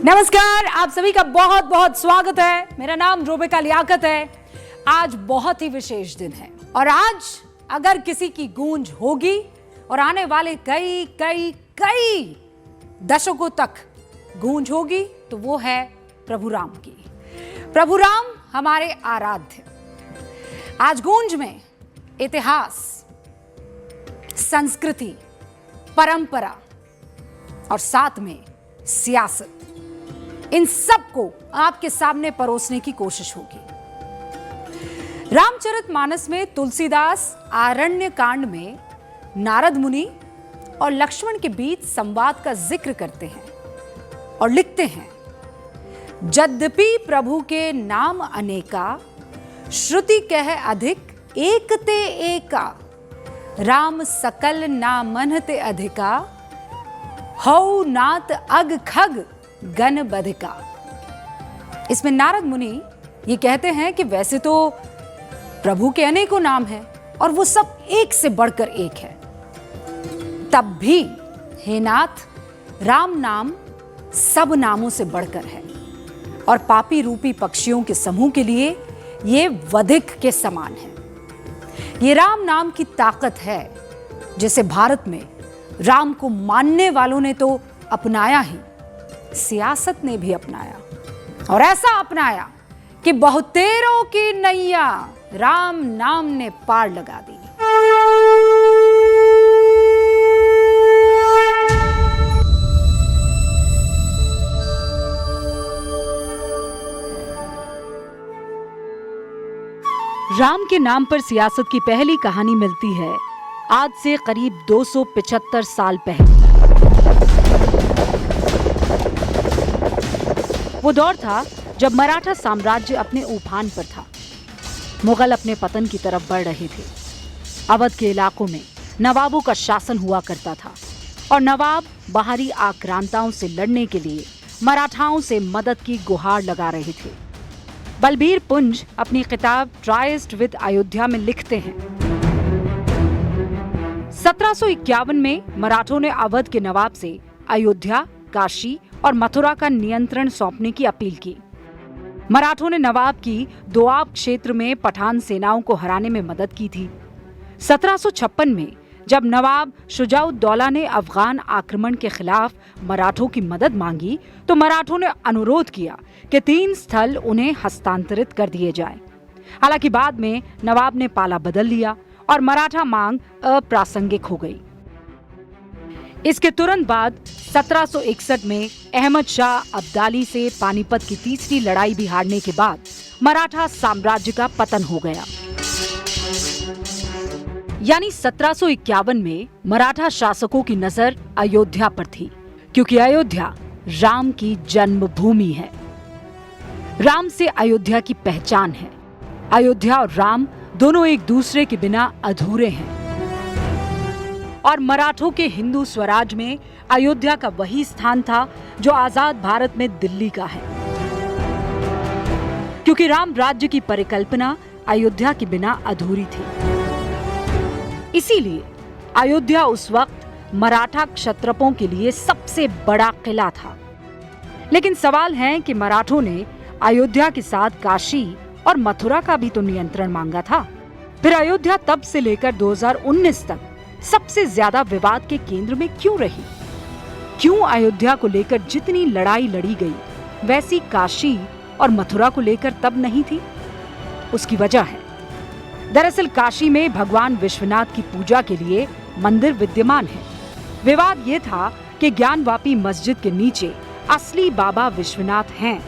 नमस्कार, आप सभी का बहुत बहुत स्वागत है। मेरा नाम रोबिका लियाकत है। आज बहुत ही विशेष दिन है और आज अगर किसी की गूंज होगी और आने वाले कई कई कई दशकों तक गूंज होगी तो वो है प्रभु राम की। प्रभु राम हमारे आराध्य। आज गूंज में इतिहास, संस्कृति, परंपरा और साथ में सियासत, इन सब को आपके सामने परोसने की कोशिश होगी। रामचरितमानस में तुलसीदास आरण्य कांड में नारद मुनि और लक्ष्मण के बीच संवाद का जिक्र करते हैं और लिखते हैं, यद्यपि प्रभु के नाम अनेका, श्रुति कह अधिक एकते एका, राम सकल नामन्हते अधिका, हौ नाथ अग खग गण बधिका। इसमें नारद मुनि ये कहते हैं कि वैसे तो प्रभु के अनेकों नाम हैं और वो सब एक से बढ़कर एक है, तब भी हे नाथ, राम नाम सब नामों से बढ़कर है और पापी रूपी पक्षियों के समूह के लिए ये वधिक के समान है। ये राम नाम की ताकत है जिसे भारत में राम को मानने वालों ने तो अपनाया ही, सियासत ने भी अपनाया और ऐसा अपनाया कि बहुतेरों की नैया राम नाम ने पार लगा दी। राम के नाम पर सियासत की पहली कहानी मिलती है आज से करीब 275 साल पहले। वो दौर था जब मराठा साम्राज्य अपने उफान पर था। मुगल अपने पतन की तरफ बढ़ रहे थे। अवध के इलाकों में नवाबों का शासन हुआ करता था और नवाब बाहरी आक्रांताओं से लड़ने के लिए मराठाओं से मदद की गुहार लगा रहे थे। बलबीर पुंज अपनी किताब ट्राइस्ट विद अयोध्या में लिखते हैं, 1751 में मराठों ने अवध के नवाब से अयोध्या, काशी और मथुरा का नियंत्रण सौंपने की अपील की। मराठों ने नवाब की दोआब क्षेत्र में पठान सेनाओं को हराने में मदद की थी। 1756 में जब नवाब शुजाउद्दौला ने अफगान आक्रमण के खिलाफ मराठों की मदद मांगी तो मराठों ने अनुरोध किया कि 3 स्थल उन्हें हस्तांतरित कर दिए जाएं। हालांकि बाद में नवाब ने पाला बदल लिया और मराठा मांग अप्रासंगिक हो गई। इसके तुरंत बाद 1761 में अहमद शाह अब्दाली से पानीपत की तीसरी लड़ाई भी हारने के बाद मराठा साम्राज्य का पतन हो गया। यानी 1751 में मराठा शासकों की नजर अयोध्या पर थी, क्योंकि अयोध्या राम की जन्मभूमि है। राम से अयोध्या की पहचान है। अयोध्या और राम दोनों एक दूसरे के बिना अधूरे हैं और मराठों के हिंदू स्वराज में अयोध्या का वही स्थान था जो आजाद भारत में दिल्ली का है, क्योंकि राम राज्य की परिकल्पना अयोध्या के बिना अधूरी थी। इसीलिए अयोध्या उस वक्त मराठा क्षत्रपों के लिए सबसे बड़ा किला था। लेकिन सवाल है कि मराठों ने अयोध्या के साथ काशी और मथुरा का भी तो नियंत्रण मांगा था। फिर अयोध्या तब से लेकर 2019 तक सबसे ज्यादा विवाद के केंद्र में क्यों रही? क्यों अयोध्या को लेकर जितनी लड़ाई लड़ी गई वैसी काशी और मथुरा को लेकर तब नहीं थी? उसकी वजह है, दरअसल काशी में भगवान विश्वनाथ की पूजा के लिए मंदिर विद्यमान है। विवाद ये था कि ज्ञानवापी मस्जिद के नीचे असली बाबा विश्वनाथ हैं।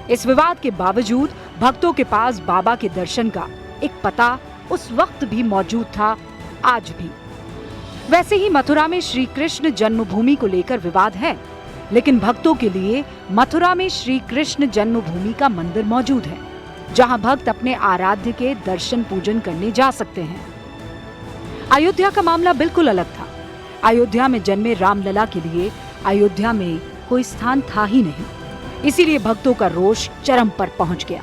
इस विवाद के बावजूद भक्तों के पास बाबा के दर्शन का एक पता उस वक्त भी मौजूद था, आज भी। वैसे ही मथुरा में श्री कृष्ण जन्मभूमि को लेकर विवाद है, लेकिन भक्तों के लिए मथुरा में श्री कृष्ण जन्मभूमि का मंदिर मौजूद है, जहां भक्त अपने आराध्य के दर्शन पूजन करने जा सकते हैं। अयोध्या का मामला बिल्कुल अलग था। अयोध्या में जन्मे रामलला के लिए अयोध्या में कोई स्थान था ही नहीं। इसीलिए भक्तों का रोष चरम पर पहुंच गया,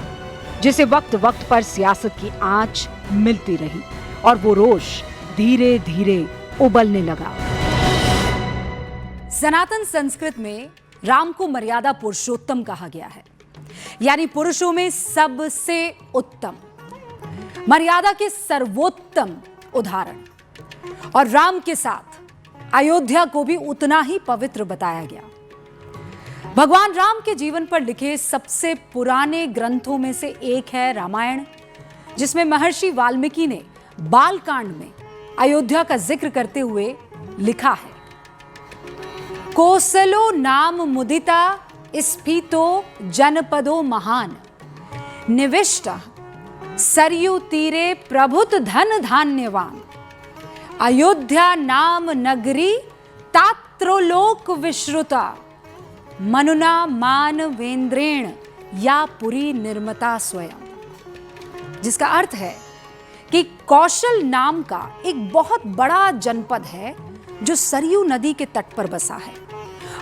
जिसे वक्त वक्त पर सियासत की आंच मिलती रही और वो रोष धीरे धीरे उबलने लगा। सनातन संस्कृत में राम को मर्यादा पुरुषोत्तम कहा गया है, यानी पुरुषों में सबसे उत्तम, मर्यादा के सर्वोत्तम उदाहरण। और राम के साथ अयोध्या को भी उतना ही पवित्र बताया गया। भगवान राम के जीवन पर लिखे सबसे पुराने ग्रंथों में से एक है रामायण, जिसमें महर्षि वाल्मीकि ने बालकांड में अयोध्या का जिक्र करते हुए लिखा है, कोसलो नाम मुदिता स्फीतो जनपदो महान, निविष्ट सरयू तीरे प्रभुत धन धान्यवान, अयोध्या नाम नगरी तात्रोलोक विश्रुता, मनुना मानवेंद्रेण या पुरी निर्मता स्वयं। जिसका अर्थ है कि कौशल नाम का एक बहुत बड़ा जनपद है जो सरयू नदी के तट पर बसा है।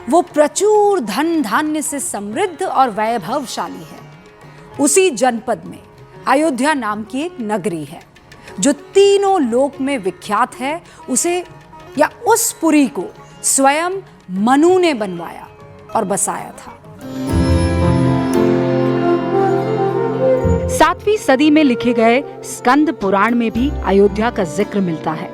वो प्रचुर धन धान्य से समृद्ध और वैभवशाली है। उसी जनपद में अयोध्या नाम की एक नगरी है जो तीनों लोक में विख्यात है। उसे या उस पुरी को स्वयं मनु ने बनवाया और बसाया था। 7वीं सदी में लिखे गए स्कंद पुराण में भी अयोध्या का जिक्र मिलता है।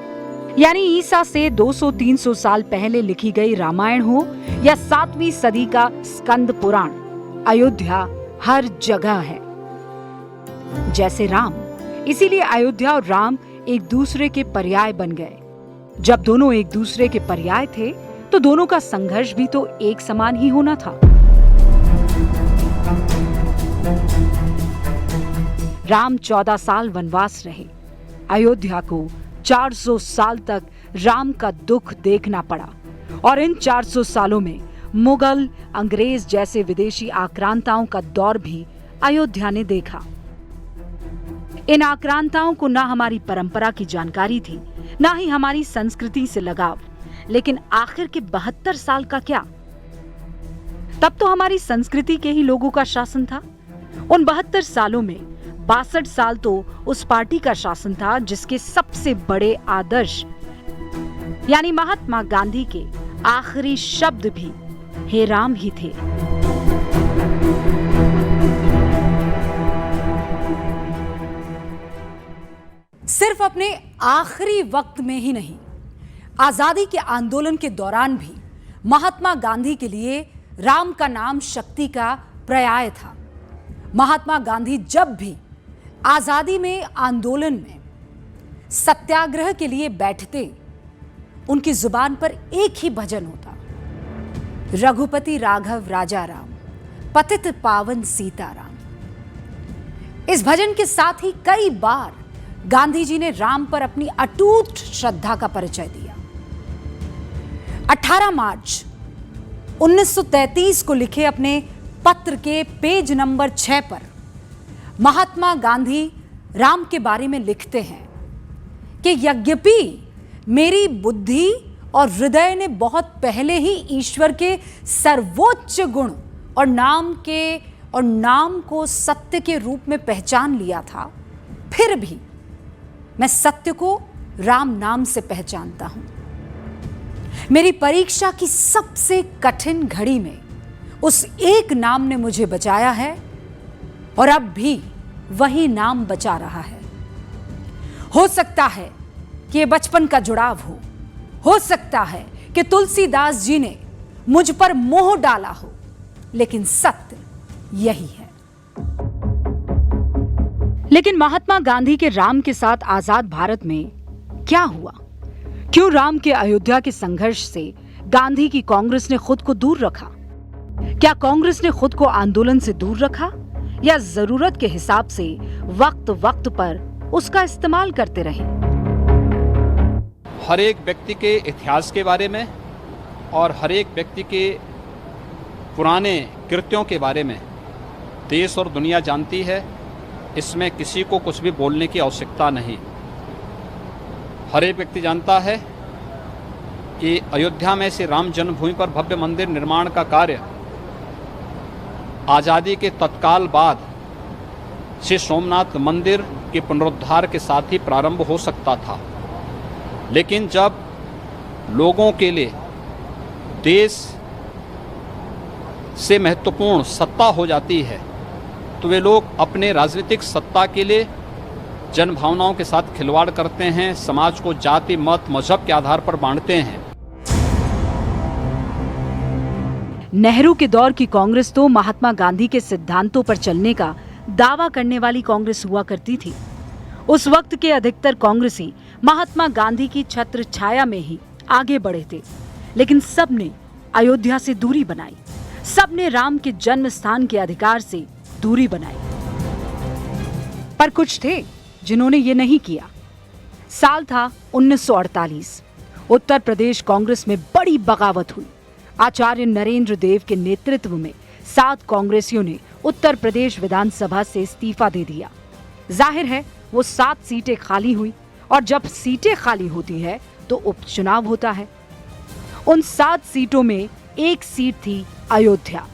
यानी ईसा से 200-300 साल पहले लिखी गई रामायण हो या 7वीं सदी का स्कंद पुराण, अयोध्या हर जगह है। जैसे राम, इसीलिए अयोध्या और राम एक दूसरे के पर्याय बन गए। जब दोनों एक दूसरे के पर्याय थे तो दोनों का संघर्ष भी तो एक समान ही होना था। राम 14 साल वनवास रहे। अयोध्या को 400 साल तक राम का दुख देखना पड़ा और इन 400 सालों में मुगल, अंग्रेज जैसे विदेशी आक्रांताओं का दौर भी अयोध्या ने देखा। इन आक्रांताओं को ना हमारी परंपरा की जानकारी थी, ना ही हमारी संस्कृति से लगाव। लेकिन आखिर के 72 साल का क्या? तब तो हमारी संस्कृति के ही लोगों का शासन था। उन 72 सालों में 62 साल तो उस पार्टी का शासन था जिसके सबसे बड़े आदर्श यानी महात्मा गांधी के आखिरी शब्द भी हे राम ही थे। सिर्फ अपने आखिरी वक्त में ही नहीं, आजादी के आंदोलन के दौरान भी महात्मा गांधी के लिए राम का नाम शक्ति का पर्याय था। महात्मा गांधी जब भी आजादी में आंदोलन में सत्याग्रह के लिए बैठते, उनकी जुबान पर एक ही भजन होता, रघुपति राघव राजा राम, पतित पावन सीताराम। इस भजन के साथ ही कई बार गांधी जी ने राम पर अपनी अटूट श्रद्धा का परिचय दिया। 18 मार्च 1933 को लिखे अपने पत्र के पेज नंबर 6 पर महात्मा गांधी राम के बारे में लिखते हैं कि यद्यपि मेरी बुद्धि और हृदय ने बहुत पहले ही ईश्वर के सर्वोच्च गुण और नाम को सत्य के रूप में पहचान लिया था, फिर भी मैं सत्य को राम नाम से पहचानता हूं। मेरी परीक्षा की सबसे कठिन घड़ी में उस एक नाम ने मुझे बचाया है और अब भी वही नाम बचा रहा है। हो सकता है कि ये बचपन का जुड़ाव हो सकता है कि तुलसीदास जी ने मुझ पर मोह डाला हो, लेकिन सत्य यही है। लेकिन महात्मा गांधी के राम के साथ आजाद भारत में क्या हुआ? क्यों राम के अयोध्या के संघर्ष से गांधी की कांग्रेस ने खुद को दूर रखा? क्या कांग्रेस ने खुद को आंदोलन से दूर रखा या जरूरत के हिसाब से वक्त वक्त पर उसका इस्तेमाल करते रहे? हर एक व्यक्ति के इतिहास के बारे में और हर एक व्यक्ति के पुराने कृत्यों के बारे में देश और दुनिया जानती है। इसमें किसी को कुछ भी बोलने की आवश्यकता नहीं। हर एक व्यक्ति जानता है कि अयोध्या में से राम जन्मभूमि पर भव्य मंदिर निर्माण का कार्य आज़ादी के तत्काल बाद से सोमनाथ मंदिर के पुनरुद्धार के साथ ही प्रारंभ हो सकता था। लेकिन जब लोगों के लिए देश से महत्वपूर्ण सत्ता हो जाती है तो वे लोग अपने राजनीतिक सत्ता के लिए जन भावनाओं के साथ खिलवाड़ करते हैं, समाज को जाति, मत, मजहब के आधार पर बांटते हैं। नेहरू के दौर की कांग्रेस तो महात्मा गांधी के सिद्धांतों पर चलने का दावा करने वाली कांग्रेस हुआ करती थी। उस वक्त के अधिकतर कांग्रेसी महात्मा गांधी की छत्र छाया में ही आगे बढ़े थे, लेकिन सबने अयोध्या से दूरी बनाई, सबने राम के जन्म स्थान के अधिकार से दूरी बनाई। पर कुछ थे जिन्होंने ये नहीं किया। साल था 1948। उत्तर प्रदेश कांग्रेस में बड़ी बगावत हुई। आचार्य नरेंद्र देव के नेतृत्व में 7 कांग्रेसियों ने उत्तर प्रदेश विधानसभा से इस्तीफा दे दिया। जाहिर है वो 7 सीटें खाली हुई, और जब सीटें खाली होती है तो उपचुनाव होता है। उन 7 सीटों में एक सीट थी अयोध्या।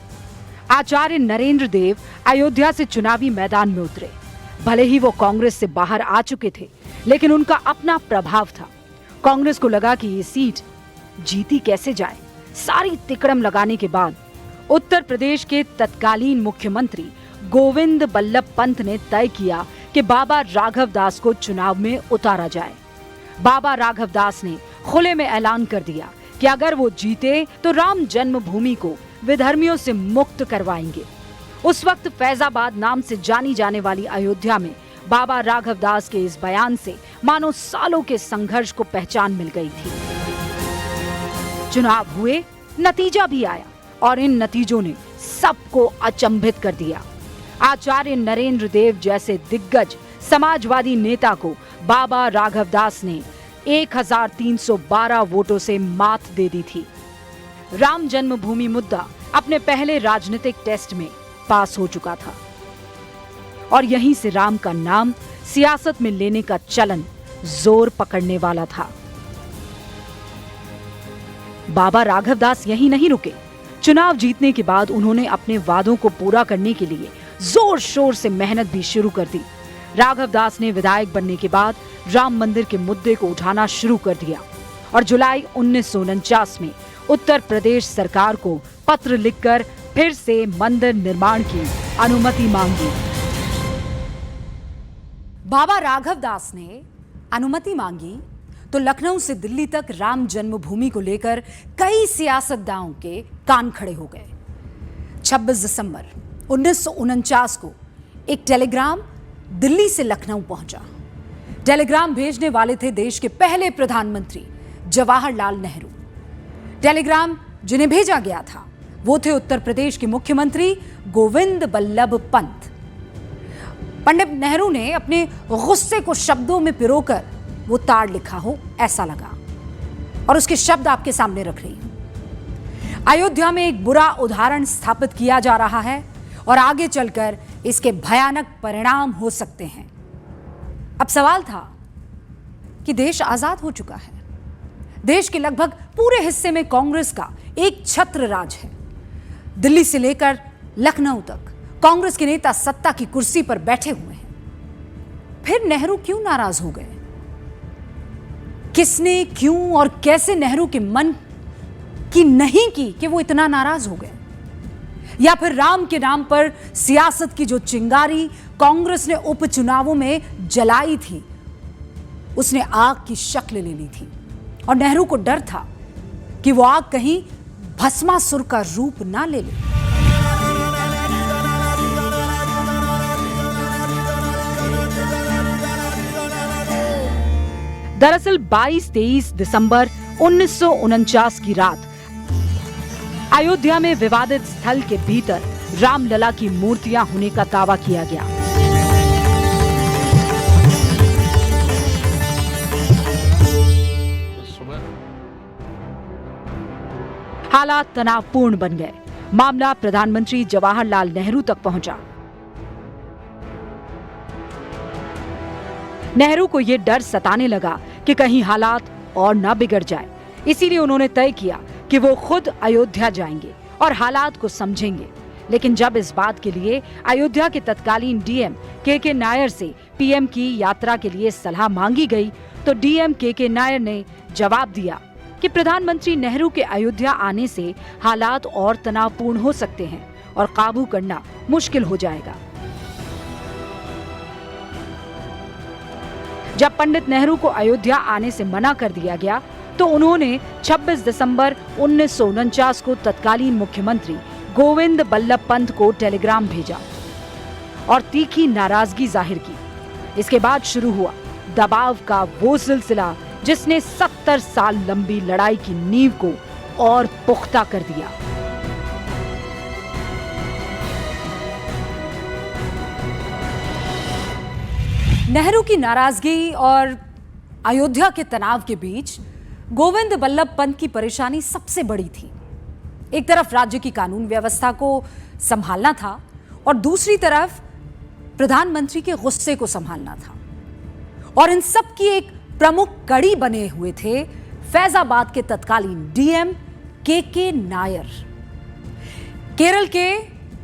आचार्य नरेंद्र देव अयोध्या से चुनावी मैदान में उतरे। भले ही वो कांग्रेस से बाहर आ चुके थे, लेकिन उनका अपना प्रभाव था। कांग्रेस को लगा कि ये सीट जीती कैसे जाए। सारी तिकड़म लगाने के बाद उत्तर प्रदेश के तत्कालीन मुख्यमंत्री गोविंद बल्लभ पंत ने तय किया कि बाबा राघव दास को चुनाव में उतारा जाए। बाबा राघव दास ने खुले में ऐलान कर दिया कि अगर वो जीते तो राम जन्मभूमि को विधर्मियों से मुक्त करवाएंगे। उस वक्त फैजाबाद नाम से जानी जाने वाली अयोध्या में बाबा राघव दास के इस बयान से मानो सालों के संघर्ष को पहचान मिल गई थी। चुनाव हुए, नतीजा भी आया, और इन नतीजों ने सबको अचंभित कर दिया। आचार्य नरेंद्र देव जैसे दिग्गज समाजवादी नेता को बाबा राघव दास ने 1312 वोटों से मात दे दी थी। राम जन्मभूमि मुद्दा अपने पहले राजनीतिक टेस्ट में पास हो चुका था, और यहीं से राम का नाम सियासत में लेने का चलन जोर पकड़ने वाला था। बाबा राघव दास यहीं नहीं रुके। चुनाव जीतने के बाद उन्होंने अपने वादों को पूरा करने के लिए जोर शोर से मेहनत भी शुरू कर दी। राघव दास ने विधायक बनने के बाद राम मंदिर के मुद्दे को उठाना शुरू कर दिया, और जुलाई 1949 में उत्तर प्रदेश सरकार को पत्र लिखकर फिर से मंदिर निर्माण की अनुमति मांगी। बाबा राघव दास ने अनुमति मांगी तो लखनऊ से दिल्ली तक राम जन्मभूमि को लेकर कई सियासतदानों के कान खड़े हो गए। 26 दिसंबर 1949 को एक टेलीग्राम दिल्ली से लखनऊ पहुंचा। टेलीग्राम भेजने वाले थे देश के पहले प्रधानमंत्री जवाहरलाल नेहरू। टेलीग्राम जिन्हें भेजा गया था वो थे उत्तर प्रदेश के मुख्यमंत्री गोविंद बल्लभ पंत। पंडित नेहरू ने अपने गुस्से को शब्दों में पिरोकर वो ताड़ लिखा हो ऐसा लगा, और उसके शब्द आपके सामने रख रही हूं। अयोध्या में एक बुरा उदाहरण स्थापित किया जा रहा है, और आगे चलकर इसके भयानक परिणाम हो सकते हैं। अब सवाल था कि देश आजाद हो चुका है। देश के लगभग पूरे हिस्से में कांग्रेस का एक छत्र राज है। दिल्ली से लेकर लखनऊ तक कांग्रेस के नेता सत्ता की कुर्सी पर बैठे हुए हैं। फिर नेहरू क्यों नाराज हो गए? किसने, क्यों और कैसे नेहरू के मन की नहीं की कि वो इतना नाराज हो गए? या फिर राम के नाम पर सियासत की जो चिंगारी कांग्रेस ने उपचुनावों में जलाई थी, उसने आग की शक्ल ले ली थी, और नेहरू को डर था कि वो आग कहीं भस्मासुर का रूप ना ले ले। दरअसल 22-23 दिसंबर 1949 की रात अयोध्या में विवादित स्थल के भीतर रामलला की मूर्तियां होने का दावा किया गया। हालात तनावपूर्ण बन गए। मामला प्रधानमंत्री जवाहरलाल नेहरू तक पहुंचा। नेहरू को यह डर सताने लगा कि कहीं हालात और न बिगड़ जाए, इसीलिए उन्होंने तय किया कि वो खुद अयोध्या जाएंगे और हालात को समझेंगे। लेकिन जब इस बात के लिए अयोध्या के तत्कालीन डीएम के नायर से पीएम की यात्रा के लिए सलाह मांगी गई, तो डीएम के नायर ने जवाब दिया कि प्रधानमंत्री नेहरू के अयोध्या आने से हालात और तनावपूर्ण हो सकते हैं और काबू करना मुश्किल हो जाएगा। जब पंडित नेहरू को अयोध्या आने से मना कर दिया गया तो उन्होंने 26 दिसंबर 1949 को तत्कालीन मुख्यमंत्री गोविंद बल्लभ पंत को टेलीग्राम भेजा और तीखी नाराजगी जाहिर की। इसके बाद शुरू हुआ दबाव का वो सिलसिला जिसने 70 साल लंबी लड़ाई की नींव को और पुख्ता कर दिया। नेहरू की नाराजगी और अयोध्या के तनाव के बीच गोविंद बल्लभ पंत की परेशानी सबसे बड़ी थी। एक तरफ राज्य की कानून व्यवस्था को संभालना था और दूसरी तरफ प्रधानमंत्री के गुस्से को संभालना था। और इन सब की एक प्रमुख कड़ी बने हुए थे फैजाबाद के तत्कालीन डीएम के नायर। केरल के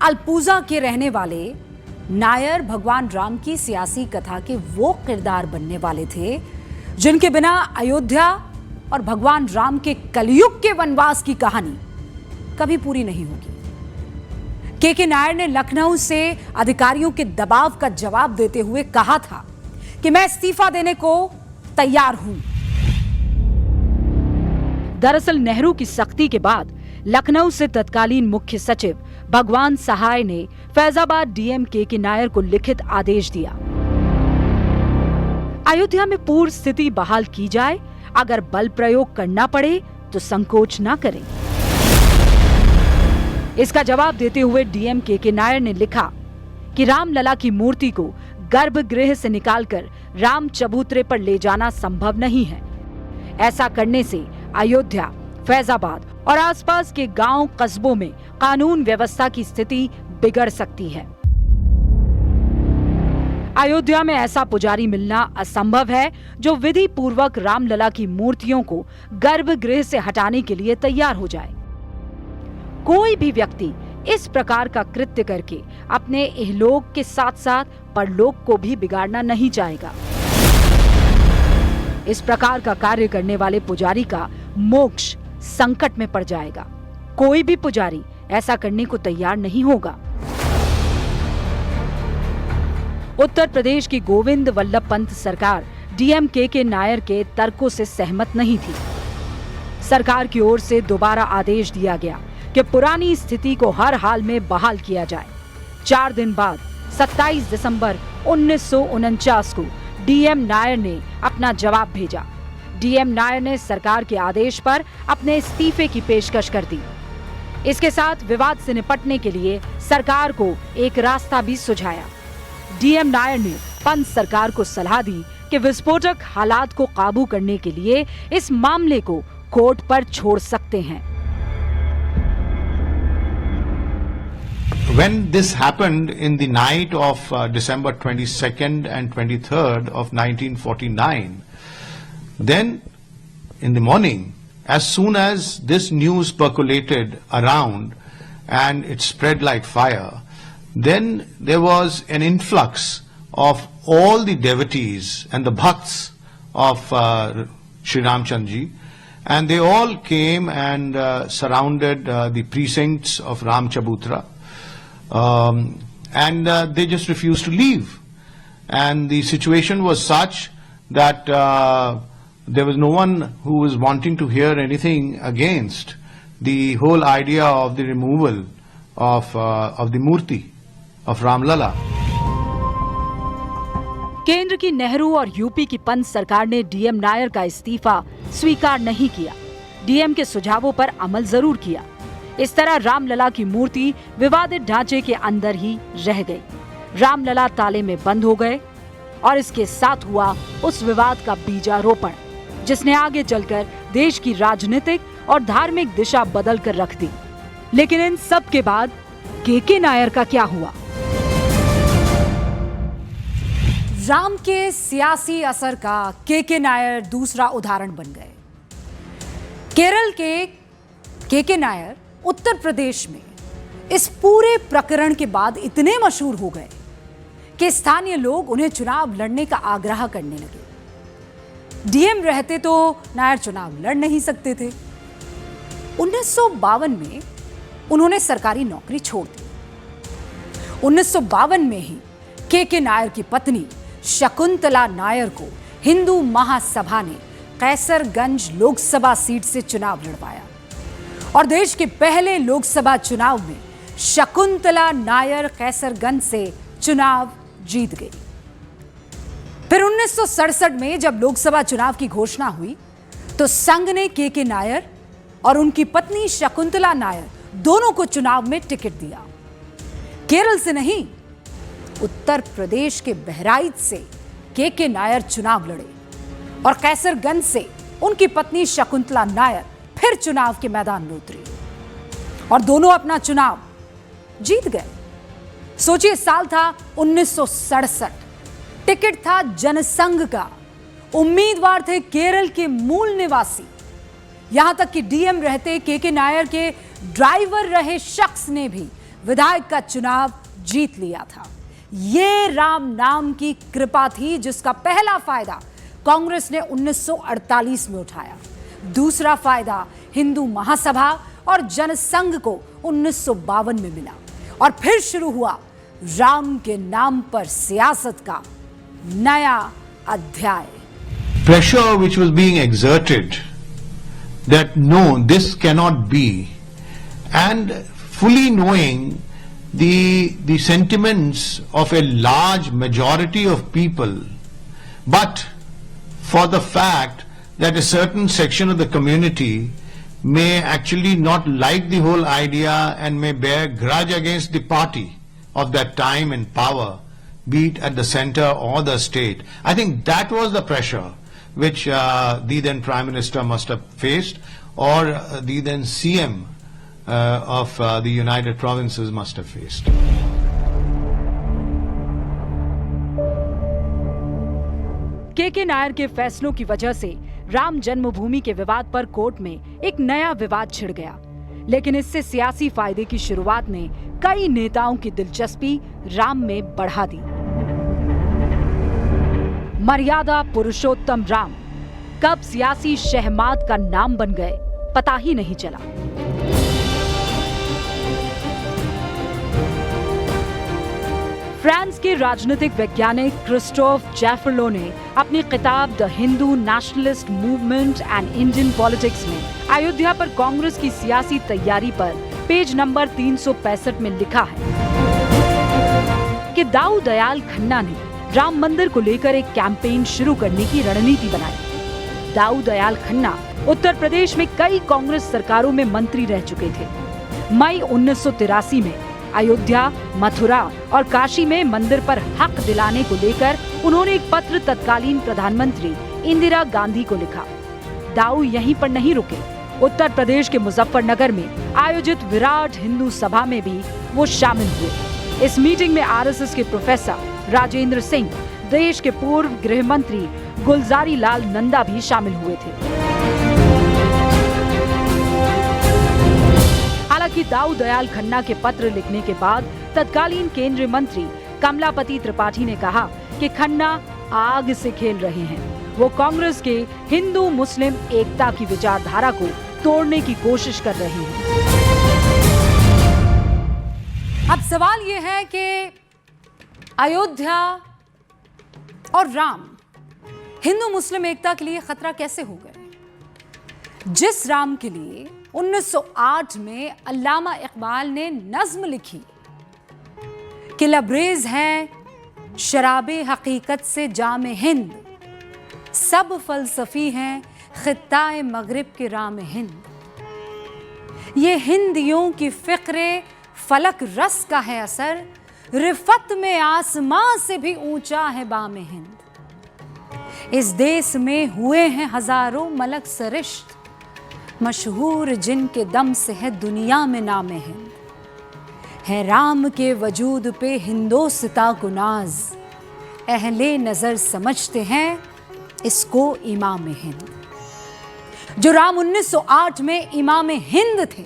अल्पुजा के रहने वाले नायर भगवान राम की सियासी कथा के वो किरदार बनने वाले थे जिनके बिना अयोध्या और भगवान राम के कलयुग के वनवास की कहानी कभी पूरी नहीं होगी। के नायर ने लखनऊ से अधिकारियों के दबाव का जवाब देते हुए कहा था कि मैं इस्तीफा देने को तैयार हूं। दरअसल नेहरू की सख्ती के बाद लखनऊ से तत्कालीन मुख्य सचिव भगवान सहाय ने फैजाबाद डीएम के नायर को लिखित आदेश दिया, अयोध्या में पूर्व स्थिति बहाल की जाए, अगर बल प्रयोग करना पड़े तो संकोच न करें। इसका जवाब देते हुए डीएम के नायर ने लिखा कि रामलला की मूर्ति को गर्भगृह से निकालकर राम चबूतरे पर ले जाना संभव नहीं है। ऐसा करने से अयोध्या, फैजाबाद और आसपास के गांव कस्बों में कानून व्यवस्था की स्थिति बिगड़ सकती है। अयोध्या में ऐसा पुजारी मिलना असंभव है जो विधि पूर्वक रामलला की मूर्तियों को गर्भगृह से हटाने के लिए तैयार हो जाए। कोई भी व्यक्ति इस प्रकार का कृत्य करके अपने इहलोक के साथ साथ परलोक को भी बिगाड़ना नहीं चाहेगा। इस प्रकार का कार्य करने वाले पुजारी का मोक्ष संकट में पड़ जाएगा। कोई भी पुजारी ऐसा करने को तैयार नहीं होगा। उत्तर प्रदेश की गोविंद बल्लभ पंत सरकार डीएम के नायर के तर्कों से सहमत नहीं थी। सरकार की ओर से दोबारा आदेश दिया गया कि पुरानी स्थिति को हर हाल में बहाल किया जाए। 4 दिन बाद 27 दिसंबर 1949 को डीएम नायर ने अपना जवाब भेजा। डीएम नायर ने सरकार के आदेश पर अपने इस्तीफे की पेशकश कर दी। इसके साथ विवाद से निपटने के लिए सरकार को एक रास्ता भी सुझाया। डीएम नायर ने पंत सरकार को सलाह दी कि विस्फोटक हालात को काबू करने के लिए इस मामले को कोर्ट पर छोड़ सकते हैं। When this happened in the night of December 22nd and 23rd of 1949, then in the morning, as soon as this news percolated around and it spread like fire, then there was an influx of all the devotees and the bhakts of Sri Ramchandji, and they all came and surrounded the precincts of Ram Chabutra. And they just refused to leave, and the situation was such that there was no one who was wanting to hear anything against the whole idea of the removal of the Murti of Ramlala. केंद्र की नेहरू और UP की पंत सरकार ने DM Nair का इस्तीफा स्वीकार नहीं किया। डीएम के सुझावों पर अमल जरूर किया। इस तरह रामलला की मूर्ति विवादित ढांचे के अंदर ही रह गई। रामलला ताले में बंद हो गए और इसके साथ हुआ उस विवाद का बीजारोपण जिसने आगे चलकर देश की राजनीतिक और धार्मिक दिशा बदल कर रख दी। लेकिन इन सब के बाद के नायर का क्या हुआ? राम के सियासी असर का के नायर दूसरा उदाहरण बन गए। केरल के नायर उत्तर प्रदेश में इस पूरे प्रकरण के बाद इतने मशहूर हो गए कि स्थानीय लोग उन्हें चुनाव लड़ने का आग्रह करने लगे। डीएम रहते तो नायर चुनाव लड़ नहीं सकते थे। 1952 में उन्होंने सरकारी नौकरी छोड़ दी। 1952 में ही के नायर की पत्नी शकुंतला नायर को हिंदू महासभा ने कैसरगंज लोकसभा सीट से चुनाव लड़वाया और देश के पहले लोकसभा चुनाव में शकुंतला नायर कैसरगंज से चुनाव जीत गई। फिर 1967 में जब लोकसभा चुनाव की घोषणा हुई तो संघ ने के नायर और उनकी पत्नी शकुंतला नायर दोनों को चुनाव में टिकट दिया। केरल से नहीं, उत्तर प्रदेश के बहराइच से के नायर चुनाव लड़े और कैसरगंज से उनकी पत्नी शकुंतला नायर फिर चुनाव के मैदान में उतरी और दोनों अपना चुनाव जीत गए। सोचिए, साल था 1967, टिकट था जनसंघ का, उम्मीदवार थे केरल के मूल निवासी, यहां तक कि डीएम रहते के नायर के ड्राइवर रहे शख्स ने भी विधायक का चुनाव जीत लिया था। ये राम नाम की कृपा थी जिसका पहला फायदा कांग्रेस ने 1948 में उठाया। दूसरा फायदा हिंदू महासभा और जनसंघ को 1952 में मिला और फिर शुरू हुआ राम के नाम पर सियासत का नया अध्याय। Pressure which was being exerted that no, this cannot be, and fully knowing the sentiments of a large majority of people, but for the fact that a certain section of the community may actually not like the whole idea and may bear grudge against the party of that time and power, be it at the center or the state. I think that was the pressure which the then Prime Minister must have faced, or the then CM of the United Provinces must have faced. के नायर के फैसलों की वजह से राम जन्मभूमि के विवाद पर court में एक नया विवाद छिड़ गया, लेकिन इससे सियासी फायदे की शुरुआत ने कई नेताओं की दिलचस्पी राम में बढ़ा दी। मर्यादा पुरुषोत्तम राम कब सियासी शहमाद का नाम बन गए पता ही नहीं चला। फ्रांस के राजनीतिक वैज्ञानिक क्रिस्टोफ जैफरलो ने अपनी किताब the Hindu nationalist movement and Indian politics में अयोध्या पर कांग्रेस की सियासी तैयारी पर पेज नंबर 365 में लिखा है कि दाऊ दयाल खन्ना ने राम मंदिर को लेकर एक कैंपेन शुरू करने की रणनीति बनाई। दाऊ दयाल खन्ना उत्तर प्रदेश में कई कांग्रेस सरकारों में मंत्री रह चुके थे। मई 1983 में अयोध्या, मथुरा और काशी में मंदिर पर हक दिलाने को लेकर उन्होंने एक पत्र तत्कालीन प्रधानमंत्री इंदिरा गांधी को लिखा। दाऊ यहीं पर नहीं रुके, उत्तर प्रदेश के मुजफ्फरनगर में आयोजित विराट हिंदू सभा में भी वो शामिल हुए। इस मीटिंग में आरएसएस के प्रोफेसर राजेंद्र सिंह, देश के पूर्व गृह मंत्री गुलजारी लाल नंदा भी शामिल हुए थे। हालांकि दाऊ दयाल खन्ना के पत्र लिखने के बाद तत्कालीन केंद्रीय मंत्री कमलापति त्रिपाठी ने कहा कि खन्ना आग से खेल रहे हैं। वो कांग्रेस के हिंदू मुस्लिम एकता की विचारधारा को तोड़ने की कोशिश कर रहे हैं। अब सवाल ये है कि अयोध्या और राम हिंदू मुस्लिम एकता के लिए खतरा कैसे हो गए? जिस राम के लिए 1908 में अल्लामा इकबाल ने नज्म लिखी कि लबरेज हैं शराबे हकीकत से जामे हिंद, सब फलसफी हैं खित्ताए मगरिब के राम हिंद, ये हिंदियों की फिक्रे फलक रस का है असर, रिफत में आसमां से भी ऊंचा है बाम हिंद, इस देश में हुए हैं हजारों मलक सरिश्त, मशहूर जिनके दम से है दुनिया में नाम हिंद, है राम के वजूद पे हिंदोस्ता को नाज, अहले नजर समझते हैं इसको इमाम हिंद। जो राम 1908 में इमाम हिंद थे,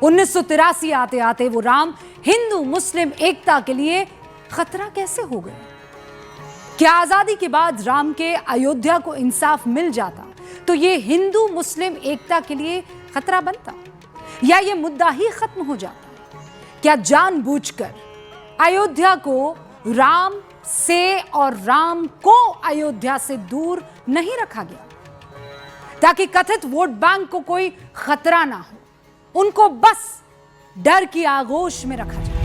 1983 आते आते वो राम हिंदू मुस्लिम एकता के लिए खतरा कैसे हो गए? क्या आजादी के बाद राम के अयोध्या को इंसाफ मिल जाता तो ये हिंदू मुस्लिम एकता के लिए खतरा बनता, या ये मुद्दा ही खत्म हो जाता? क्या जानबूझकर अयोध्या को राम से और राम को अयोध्या से दूर नहीं रखा गया ताकि कथित वोट बैंक को कोई खतरा ना हो, उनको बस डर की आगोश में रखा जाए?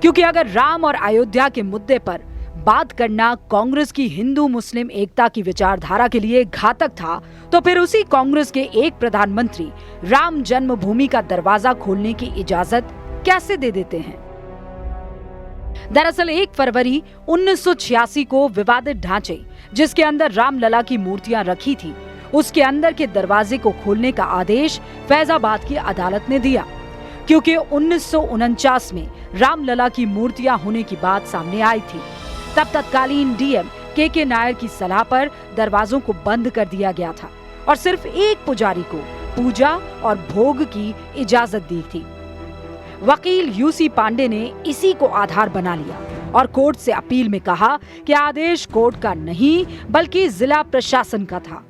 क्योंकि अगर राम और अयोध्या के मुद्दे पर बात करना कांग्रेस की हिंदू मुस्लिम एकता की विचारधारा के लिए घातक था, तो फिर उसी कांग्रेस के एक प्रधानमंत्री राम जन्मभूमि का दरवाजा खोलने की इजाजत कैसे दे देते हैं? दरअसल 1 फरवरी 1986 को विवादित ढांचे जिसके अंदर रामलला की मूर्तियां रखी थी, उसके अंदर के दरवाजे को खोलने का आदेश फैजाबाद की अदालत ने दिया, क्योंकि 1949 में रामलला की मूर्तियां होने की बात सामने आई थी। तब तत्कालीन डीएम के नायर की सलाह पर दरवाजों को बंद कर दिया गया था और सिर्फ एक पुजारी को पूजा और भोग की इजाजत दी थी। वकील यूसी पांडे ने इसी को आधार बना लिया और कोर्ट से अपील में कहा कि आदेश कोर्ट का नहीं बल्कि जिला प्रशासन का था।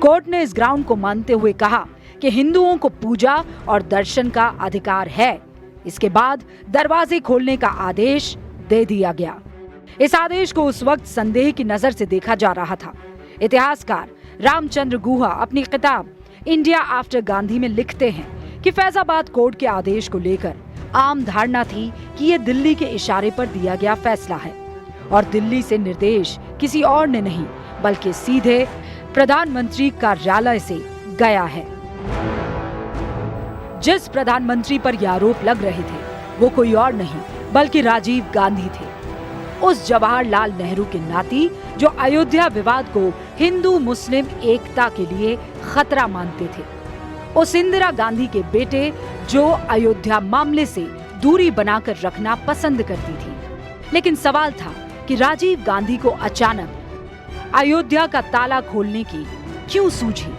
कोर्ट ने इस ग्राउंड को मानते हुए कहा कि हिंदुओं को पूजा और दर्शन का अधिकार है। इसके बाद दरवाजे खोलने का आदेश दे दिया गया। इस आदेश को उस वक्त संदेह की नजर से देखा जा रहा था। इतिहासकार रामचंद्र गुहा अपनी किताब इंडिया आफ्टर गांधी में लिखते हैं कि फैजाबाद कोर्ट के आदेश को लेकर आम धारणा थी कि यह दिल्ली के इशारे पर दिया गया फैसला है और दिल्ली से निर्देश किसी और ने नहीं बल्कि सीधे प्रधानमंत्री कार्यालय से गया है। जिस प्रधानमंत्री पर यह आरोप लग रहे थे वो कोई और नहीं बल्कि राजीव गांधी थे, उस जवाहरलाल नेहरू के नाती जो अयोध्या विवाद को हिंदू मुस्लिम एकता के लिए खतरा मानते थे, उस इंदिरा गांधी के बेटे जो अयोध्या मामले से दूरी बनाकर रखना पसंद करती थी। लेकिन सवाल था कि राजीव गांधी को अचानक अयोध्या का ताला खोलने की क्यों सूझी?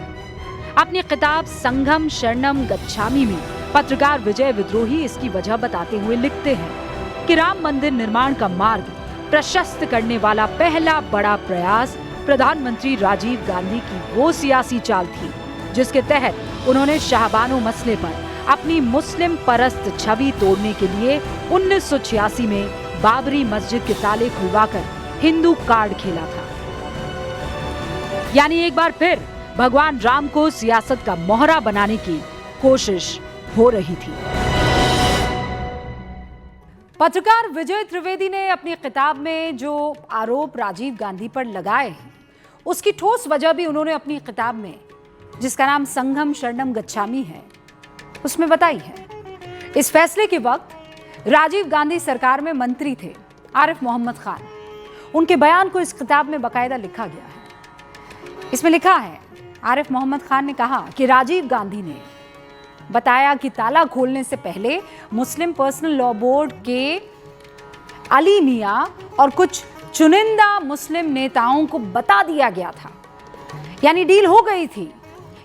अपनी किताब संघम शरणम गच्छामि में पत्रकार विजय विद्रोही इसकी वजह बताते हुए लिखते हैं कि राम मंदिर निर्माण का मार्ग प्रशस्त करने वाला पहला बड़ा प्रयास प्रधानमंत्री राजीव गांधी की वो सियासी चाल थी जिसके तहत उन्होंने शाहबानो मसले पर अपनी मुस्लिम परस्त छवि तोड़ने के लिए 1986 में बाबरी मस्जिद के ताले खुलवाकर हिंदू कार्ड खेला था। यानी एक बार फिर भगवान राम को सियासत का मोहरा बनाने की कोशिश हो रही थी। पत्रकार विजय त्रिवेदी ने अपनी किताब में जो आरोप राजीव गांधी पर लगाए हैं उसकी ठोस वजह भी उन्होंने अपनी किताब में, जिसका नाम संघम शरणम गच्छामि है, उसमें बताई है। इस फैसले के वक्त राजीव गांधी सरकार में मंत्री थे आरिफ मोहम्मद खान। उनके बयान को इस किताब में बाकायदा लिखा गया है। इसमें लिखा है, आरिफ मोहम्मद खान ने कहा कि राजीव गांधी ने बताया कि ताला खोलने से पहले मुस्लिम पर्सनल लॉ बोर्ड के अली मियां और कुछ चुनिंदा मुस्लिम नेताओं को बता दिया गया था, यानी डील हो गई थी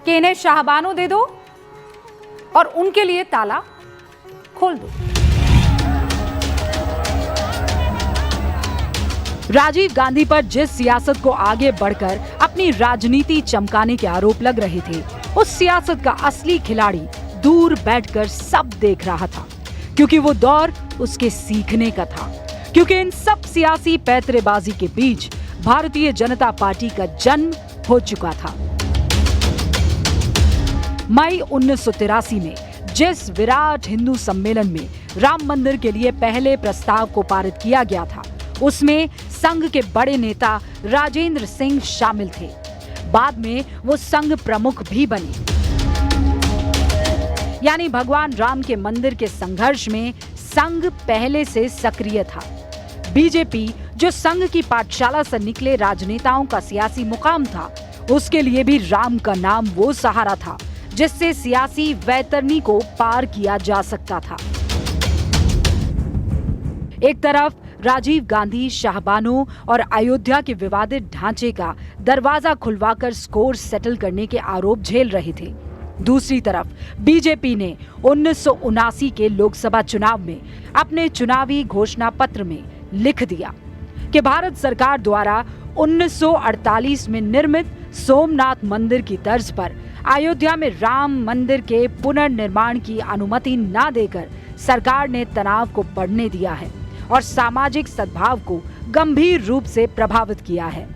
कि इन्हें शाहबानो दे दो और उनके लिए ताला खोल दो। राजीव गांधी पर जिस सियासत को आगे बढ़कर अपनी राजनीति चमकाने के आरोप लग रहे थे, उस सियासत का असली खिलाड़ी दूर बैठकर सब देख रहा था, क्योंकि वो दौर उसके सीखने का था। क्योंकि इन सब सियासी पैतरेबाजी के बीच भारतीय जनता पार्टी का जन्म हो चुका था। मई 1983 में जिस विराट हिंदू सम्मेलन में राम मंदिर के लिए पहले प्रस्ताव को पारित किया गया था, उसमें संघ के बड़े नेता राजेंद्र सिंह शामिल थे। बाद में वो संघ प्रमुख भी बने। यानी भगवान राम के मंदिर के संघर्ष में संघ पहले से सक्रिय था। बीजेपी, जो संघ की पाठशाला से निकले राजनेताओं का सियासी मुकाम था, उसके लिए भी राम का नाम वो सहारा था जिससे सियासी वैतरणी को पार किया जा सकता था। एक तरफ राजीव गांधी शाहबानो और अयोध्या के विवादित ढांचे का दरवाजा खुलवाकर स्कोर सेटल करने के आरोप झेल रहे थे, दूसरी तरफ बीजेपी ने 1979 के लोकसभा चुनाव में अपने चुनावी घोषणा पत्र में लिख दिया कि भारत सरकार द्वारा 1948 में निर्मित सोमनाथ मंदिर की तर्ज पर अयोध्या में राम मंदिर के पुनर्निर्माण की अनुमति न देकर सरकार ने तनाव को बढ़ने दिया है और सामाजिक सद्भाव को गंभीर रूप से प्रभावित किया है।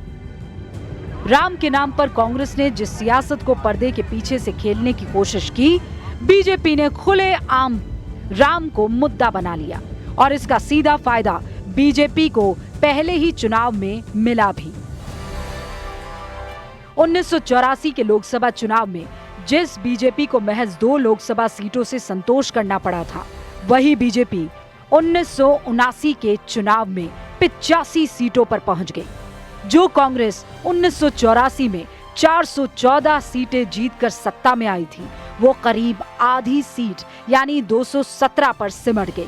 राम के नाम पर कांग्रेस ने जिस सियासत को पर्दे के पीछे से खेलने की कोशिश की, बीजेपी ने खुलेआम राम को मुद्दा बना लिया और इसका सीधा फायदा बीजेपी को पहले ही चुनाव में मिला भी। 1984 के लोकसभा चुनाव में जिस बीजेपी को महज 2 लोकसभा सीटों से संतोष करना पड़ा था, वही बीजेपी 1979 के चुनाव में 85 सीटों पर पहुंच गई। जो कांग्रेस 1984 में 414 सीटें जीतकर सत्ता में आई थी, वो करीब आधी सीट यानी 217 पर सिमट गई।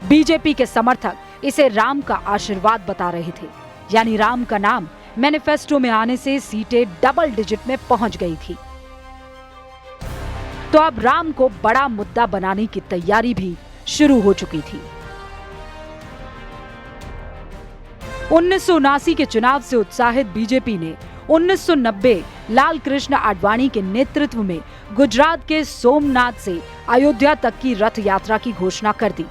बीजेपी के समर्थक इसे राम का आशीर्वाद बता रहे थे, यानी राम का नाम मैनिफेस्टो में आने से सीटें डबल डिजिट में पहुंच गई थी। तो अब राम को बड़ा मुद्दा बनाने की तैयारी भी शुरू हो चुकी थी। 1979 के चुनाव से उत्साहित बीजेपी ने 1990 लाल कृष्ण आडवाणी के नेतृत्व में गुजरात के सोमनाथ से अयोध्या तक की रथ यात्रा की घोषणा कर दी।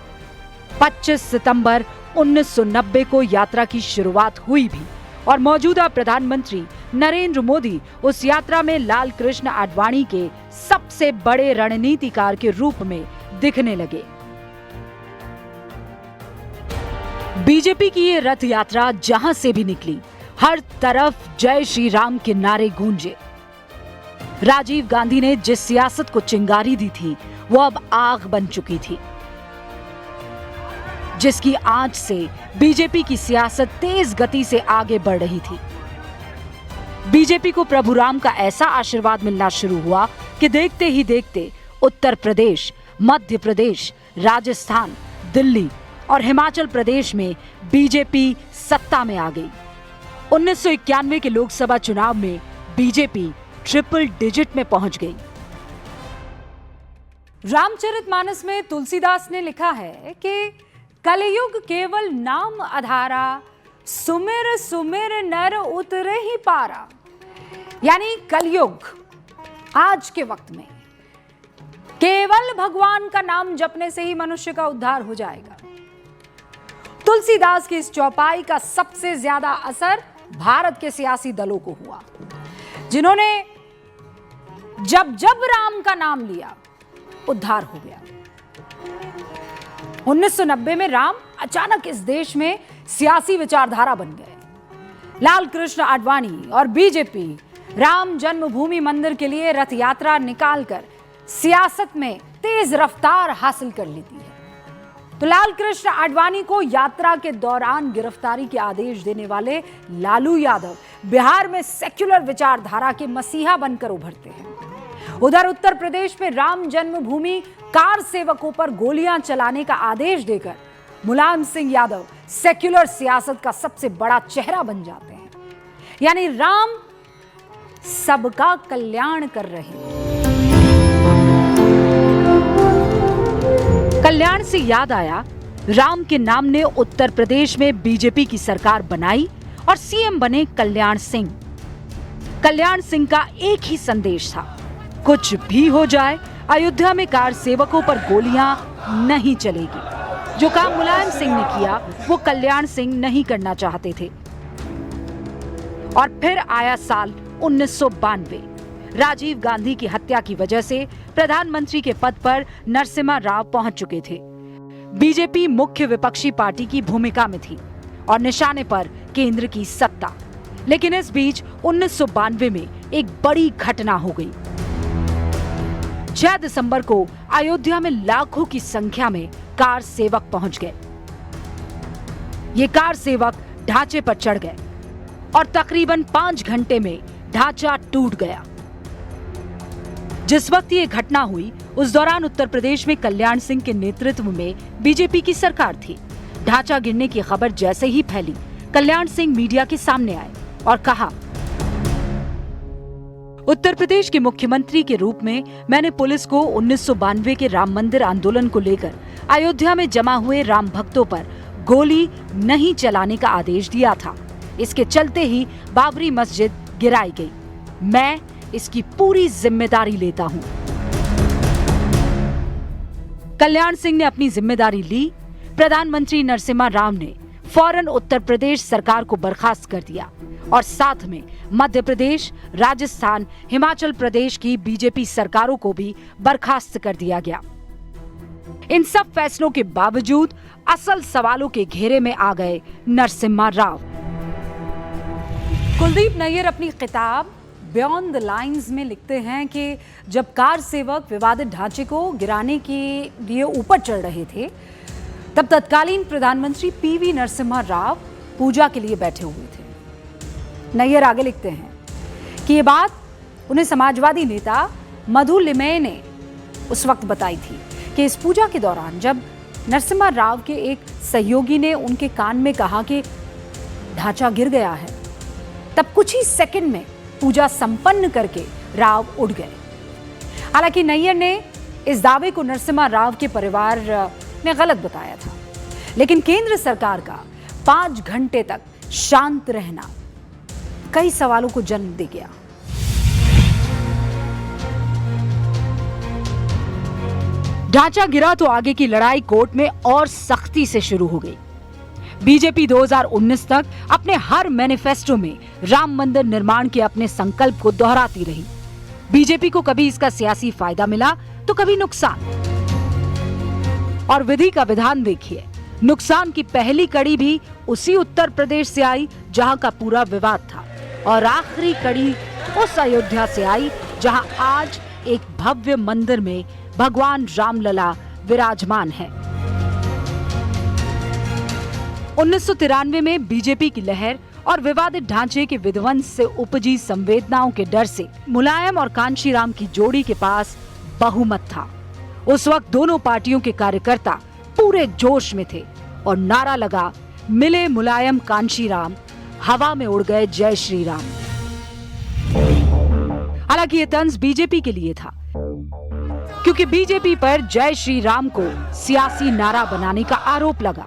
25 सितंबर 1990 को यात्रा की शुरुआत हुई भी और मौजूदा प्रधानमंत्री नरेंद्र मोदी उस यात्रा में लाल कृष्ण आडवाणी के सबसे बड़े रणनीतिकार के रूप में दिखने लगे। बीजेपी की ये रथ यात्रा जहां से भी निकली, हर तरफ जय श्री राम के नारे गूंजे। राजीव गांधी ने जिस सियासत को चिंगारी दी थी, वो अब आग बन चुकी थी, जिसकी आंच से बीजेपी की सियासत तेज गति से आगे बढ़ रही थी। बीजेपी को प्रभु राम का ऐसा आशीर्वाद मिलना शुरू हुआ कि देखते ही देखते उत्तर प्रदेश, मध्य प्रदेश, राजस्थान, दिल्ली और हिमाचल प्रदेश में बीजेपी सत्ता में आ गई। 1991 के लोकसभा चुनाव में बीजेपी ट्रिपल डिजिट में पहुंच गई। रामचरितमानस में तुलसीदास ने लिखा है कि कलयुग केवल नाम आधारा, सुमिर सुमिर नर उतरे ही पारा। यानी कलयुग आज के वक्त में केवल भगवान का नाम जपने से ही मनुष्य का उद्धार हो जाएगा। तुलसीदास की इस चौपाई का सबसे ज्यादा असर भारत के सियासी दलों को हुआ, जिन्होंने जब जब राम का नाम लिया, उद्धार हो गया। 1990 में राम अचानक इस देश में सियासी विचारधारा बन गए। लाल कृष्ण आडवाणी और बीजेपी राम जन्मभूमि मंदिर के लिए रथ यात्रा निकालकर सियासत में तेज रफ्तार हासिल कर लेती है। तो लाल कृष्ण आडवाणी को यात्रा के दौरान गिरफ्तारी के आदेश देने वाले लालू यादव बिहार में सेक्युलर विचारधारा के मसीहा बनकर उभरते हैं। उधर उत्तर प्रदेश में राम जन्मभूमि कार सेवकों पर गोलियां चलाने का आदेश देकर मुलायम सिंह यादव सेक्युलर सियासत का सबसे बड़ा चेहरा बन जाते हैं। यानी राम सबका कल्याण कर रहे हैं। कल्याण से याद आया, राम के नाम ने उत्तर प्रदेश में बीजेपी की सरकार बनाई और सीएम बने कल्याण सिंह। कल्याण सिंह का एक ही संदेश था, कुछ भी हो जाए अयोध्या में कार सेवकों पर गोलियां नहीं चलेगी। जो काम मुलायम सिंह ने किया वो कल्याण सिंह नहीं करना चाहते थे। और फिर आया साल 1992। राजीव गांधी की हत्या की वजह से प्रधानमंत्री के पद पर नरसिम्हा राव पहुंच चुके थे। बीजेपी मुख्य विपक्षी पार्टी की भूमिका में थी और निशाने पर केंद्र की सत्ता। लेकिन इस बीच 1992 में एक बड़ी घटना हो गई। 6 दिसंबर को अयोध्या में लाखों की संख्या में कार सेवक पहुंच गए। ये कार सेवक ढांचे पर चढ़ गए और तकरीबन 5 घंटे में ढांचा टूट गया। जिस वक्त ये घटना हुई उस दौरान उत्तर प्रदेश में कल्याण सिंह के नेतृत्व में बीजेपी की सरकार थी। ढांचा गिरने की खबर जैसे ही फैली, कल्याण सिंह मीडिया के सामने आए और कहा, उत्तर प्रदेश के मुख्यमंत्री के रूप में मैंने पुलिस को 1992 के राम मंदिर आंदोलन को लेकर अयोध्या में जमा हुए राम भक्तों पर गोली नहीं चलाने का आदेश दिया था। इसके चलते ही बाबरी मस्जिद गिराई गई। मैं इसकी पूरी जिम्मेदारी लेता हूं। कल्याण सिंह ने अपनी जिम्मेदारी ली। प्रधानमंत्री नरसिम्हा राव ने फौरन उत्तर प्रदेश सरकार को बर्खास्त कर दिया और साथ में मध्य प्रदेश, राजस्थान, हिमाचल प्रदेश की बीजेपी सरकारों को भी बर्खास्त कर दिया गया। इन सब फैसलों के बावजूद असल सवालों के घेरे में आ गए नरसिम्हा राव। कुलदीप नैयर अपनी किताब बियॉन्ड द लाइन्स में लिखते हैं कि जब कार सेवक विवादित ढांचे को गिराने के लिए ऊपर चढ़ रहे थे, तब तत्कालीन प्रधानमंत्री पीवी नरसिम्हा राव पूजा के लिए बैठे हुए थे। नैयर आगे लिखते हैं कि ये बात उन्हें समाजवादी नेता मधु लिमये ने उस वक्त बताई थी कि इस पूजा के दौरान जब नरसिम्हा राव के एक सहयोगी ने उनके कान में कहा कि ढांचा गिर गया है, तब कुछ ही सेकंड में पूजा संपन्न करके राव उड़ गए। हालांकि नैयर ने इस दावे को नरसिम्हा राव के परिवार ने गलत बताया था, लेकिन केंद्र सरकार का 5 घंटे तक शांत रहना कई सवालों को जन्म दे गया। ढांचा गिरा तो आगे की लड़ाई कोर्ट में और सख्ती से शुरू हो गई। बीजेपी 2019 तक अपने हर मैनिफेस्टो में राम मंदिर निर्माण के अपने संकल्प को दोहराती रही। बीजेपी को कभी इसका सियासी फायदा मिला तो कभी नुकसान। और विधि का विधान देखिए, नुकसान की पहली कड़ी भी उसी उत्तर प्रदेश से आई जहां का पूरा विवाद था, और आखिरी कड़ी उस अयोध्या से आई जहां आज एक भव्य मंदिर में भगवान रामलला विराजमान है। 1993 में बीजेपी की लहर और विवादित ढांचे के विध्वंस से उपजी संवेदनाओं के डर से मुलायम और कांशीराम की जोड़ी के पास बहुमत था। उस वक्त दोनों पार्टियों के कार्यकर्ता पूरे जोश में थे और नारा लगा, मिले मुलायम कांशीराम, हवा में उड़ गए जय श्री राम। हालांकि ये तंज बीजेपी के लिए था, क्योंकि बीजेपी पर जय श्री राम को सियासी नारा बनाने का आरोप लगा।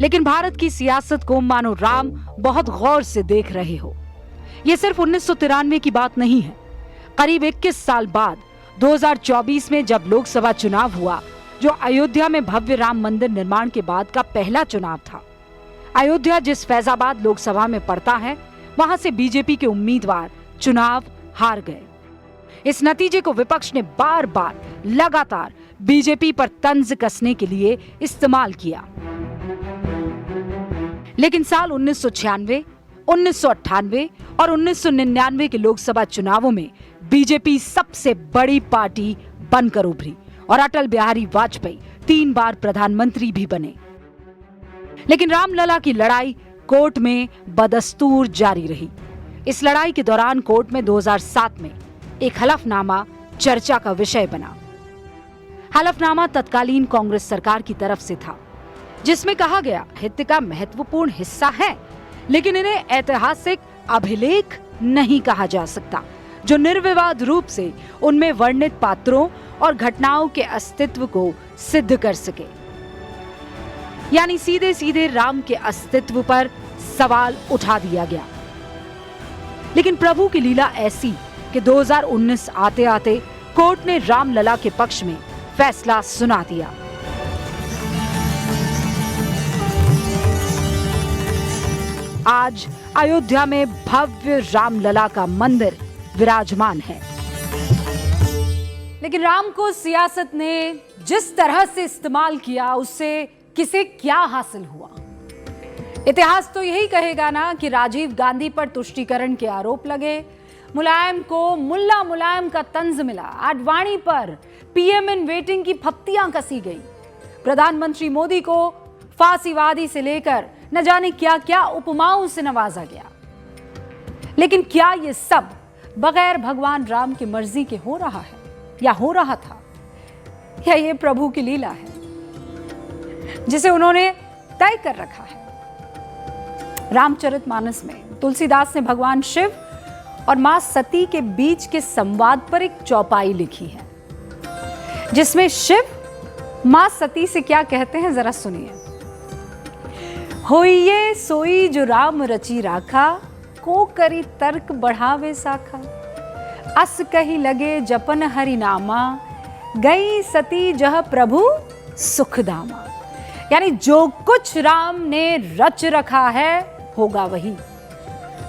लेकिन भारत की सियासत को मानो राम बहुत गौर से देख रहे हो। ये सिर्फ 1993 की बात नहीं है। करीब 21 साल बाद 2024 में जब लोकसभा चुनाव हुआ, जो अयोध्या में भव्य राम मंदिर निर्माण के बाद का पहला चुनाव था। अयोध्या जिस फैजाबाद लोकसभा में पड़ता है, वहां से बीजेपी के उम्मीदवार चुनाव हार गए। इस नतीजे को विपक्ष ने बार बार लगातार बीजेपी पर तंज कसने के लिए इस्तेमाल किया। लेकिन साल 1996, 1998 और 1999 के लोकसभा चुनावों में बीजेपी सबसे बड़ी पार्टी बनकर उभरी और अटल बिहारी वाजपेयी 3 बार प्रधानमंत्री भी बने। लेकिन रामलला की लड़ाई कोर्ट में बदस्तूर जारी रही। इस लड़ाई के दौरान कोर्ट में 2007 में एक हलफनामा चर्चा का विषय बना। हलफनामा तत्कालीन कांग्रेस सरकार की तरफ से था, जिसमें कहा गया हित का महत्वपूर्ण हिस्सा है, लेकिन इन्हें ऐतिहासिक अभिलेख नहीं कहा जा सकता, जो निर्विवाद रूप से उनमें वर्णित पात्रों और घटनाओं के अस्तित्व को सिद्ध कर सके। यानी सीधे सीधे राम के अस्तित्व पर सवाल उठा दिया गया। लेकिन प्रभु की लीला ऐसी कि 2019 आते आते कोर्ट ने रामलला के पक्ष में फैसला सुना दिया। आज अयोध्या में भव्य रामलला का मंदिर विराजमान है। लेकिन राम को सियासत ने जिस तरह से इस्तेमाल किया, उससे किसे क्या हासिल हुआ? इतिहास तो यही कहेगा ना कि राजीव गांधी पर तुष्टीकरण के आरोप लगे, मुलायम को मुल्ला मुलायम का तंज मिला, आडवाणी पर पीएम इन वेटिंग की फप्तियां कसी गई, प्रधानमंत्री मोदी को फांसीवादी से लेकर न जाने क्या क्या उपमाओं से नवाजा गया। लेकिन क्या ये सब बगैर भगवान राम की मर्जी के हो रहा है, या हो रहा था, या ये प्रभु की लीला है जिसे उन्होंने तय कर रखा है? रामचरितमानस में तुलसीदास ने भगवान शिव और मां सती के बीच के संवाद पर एक चौपाई लिखी है, जिसमें शिव मां सती से क्या कहते हैं, जरा सुनिए। होइए सोई जो राम रची राखा, को करी तर्क बढ़ावे साखा। अस कही लगे जपन हरि नामा, गई सती जह प्रभु सुखदामा। यानी जो कुछ राम ने रच रखा है होगा वही,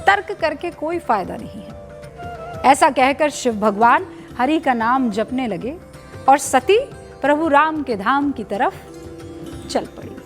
तर्क करके कोई फायदा नहीं है। ऐसा कहकर शिव भगवान हरि का नाम जपने लगे और सती प्रभु राम के धाम की तरफ चल पड़ी।